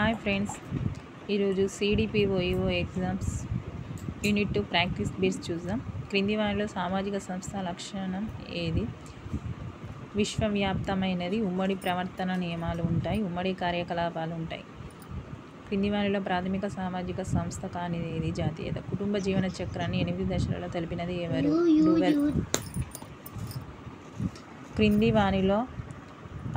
Hi friends, ఈరోజు CDPO exams unit 2 practice bits చూద్దాం. క్రింది వారిలో సామాజిక సంస్థ లక్షణం ఏది? విశ్వవ్యాప్తమైనది. ఉమ్మడి ప్రవర్తన నియమాలు ఉంటాయి. ఉమ్మడి కార్యకలాపాలు ఉంటాయి. క్రింది వారిలో ప్రాథమిక సామాజిక సంస్థ కానిది ఏది? జాతీయత. కుటుంబ జీవన చక్రాన్ని 8 దశలలో తెలిపినది ఎవరు? డూవెల్. క్రింది వారిలో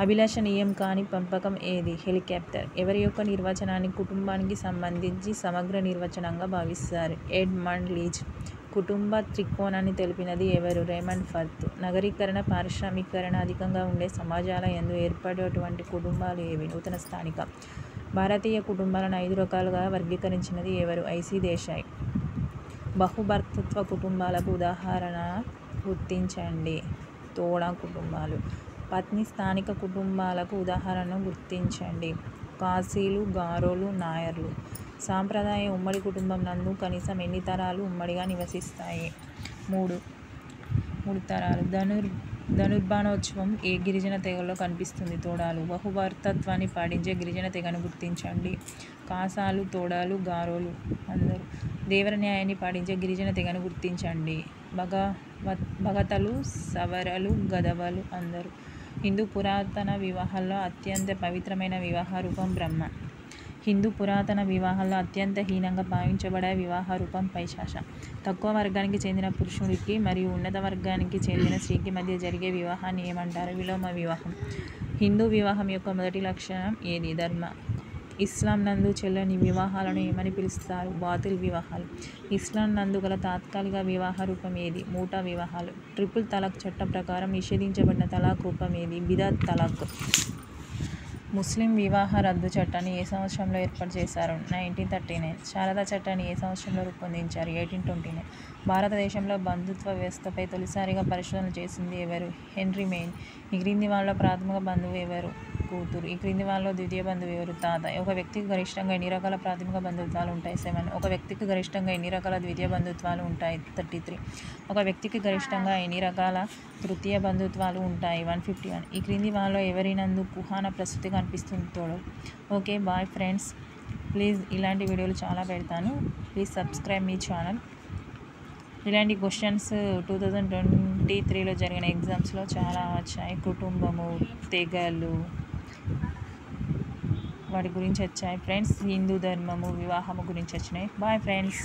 అభిలషణీయం కాని పెంపకం ఏది? హెలికాప్టర్. ఎవరి యొక్క నిర్వచనాన్ని కుటుంబానికి సంబంధించి సమగ్ర నిర్వచనంగా భావిస్తారు? Edmund Leach. కుటుంబ త్రికోణాన్ని తెలిపినది ఎవరు? Raymond Firth. నగరీకరణ, పారిశ్రామికీకరణ అధికంగా ఉండే సమాజాల యందు ఏర్పడేటువంటి కుటుంబాలు ఏవి? నూతన స్థానిక. భారతీయ కుటుంబాలను 5 రకాలుగా వర్గీకరించినది ఎవరు? ఐసి దేశాయ్. బహుభర్తృత్వ కుటుంబాలకు ఉదాహరణ గుర్తించండి. తోడ కుటుంబాలు. పత్ని స్థానిక కుటుంబాలకు ఉదాహరణను గుర్తించండి. కాశీలు, గారోలు, నాయర్లు. సాంప్రదాయ ఉమ్మడి కుటుంబం నందు కనీసం ఎన్ని తరాలు ఉమ్మడిగా నివసిస్తాయి? 3 తరాలు. ధనుర్మానోత్సవం ఏ గిరిజన తెగలో కనిపిస్తుంది? తోడాలు. బహుభర్తత్వాన్ని పాటించే గిరిజన తెగను గుర్తించండి. కాసాలు, తోడాలు, గారోలు అందరు. దేవర న్యాయాన్ని పాటించే గిరిజన తెగను గుర్తించండి. భగతలు, సవరలు, గదవలు అందరు. హిందూ పురాతన వివాహాల్లో అత్యంత పవిత్రమైన వివాహ రూపం బ్రహ్మ. హిందూ పురాతన వివాహాల్లో అత్యంత హీనంగా భావించబడే వివాహ రూపం పైశాచ. తక్కువ వర్గానికి చెందిన పురుషుడికి మరియు ఉన్నత వర్గానికి చెందిన స్త్రీకి మధ్య జరిగే వివాహాన్ని ఏమంటారు? విలోమ వివాహం. హిందూ వివాహం యొక్క మొదటి లక్షణం ఏది? ధర్మ. ఇస్లాం నందు చెల్లని వివాహాలను ఏమని పిలుస్తారు? బాతిల్ వివాహాలు. ఇస్లాం నందు గల తాత్కాలిక వివాహ రూపం ఏది? మూటా వివాహాలు. ట్రిపుల్ తలాక్ చట్టం ప్రకారం నిషేధించబడిన తలాక్ రూపం ఏది? బిదాత్ తలాక్. ముస్లిం వివాహ రద్దు చట్టాన్ని ఏ సంవత్సరంలో ఏర్పాటు చేశారు? 1939. శారదా చట్టాన్ని ఏ సంవత్సరంలో రూపొందించారు? 1829. భారతదేశంలో బంధుత్వ వ్యవస్థపై తొలిసారిగా పరిశోధన చేసింది ఎవరు? Henry Maine. ఈ క్రింది వాళ్ళలో ప్రాథమిక బంధువు ఎవరు? కూతురు. ఈ క్రింది వాళ్ళలో ద్వితీయ బంధువు ఎవరు? తాత. ఒక వ్యక్తికి గరిష్టంగా ఎన్ని రకాల ప్రాథమిక బంధుత్వాలు ఉంటాయి? 7. ఒక వ్యక్తికి గరిష్టంగా ఎన్ని రకాల ద్వితీయ బంధుత్వాలు ఉంటాయి? 33. ఒక వ్యక్తికి గరిష్టంగా ఎన్ని రకాల తృతీయ బంధుత్వాలు ఉంటాయి? 151. ఈ క్రింది వాళ్ళలో ఎవరినందు కుహాన ప్రస్తుతి కనిపిస్తుంది? తోడలు. Okay, bye friends. ప్లీజ్ ఇలాంటి వీడియోలు చాలా పెడతాను. ప్లీజ్ సబ్స్క్రైబ్ మీ ఛానల్. ఇలాంటి క్వశ్చన్స్ 2023లో జరిగిన ఎగ్జామ్స్లో చాలా వచ్చాయి. కుటుంబము, తెగలు, వాటి గురించి వచ్చాయి ఫ్రెండ్స్. హిందూ ధర్మము, వివాహము గురించి వచ్చినాయి. Bye friends.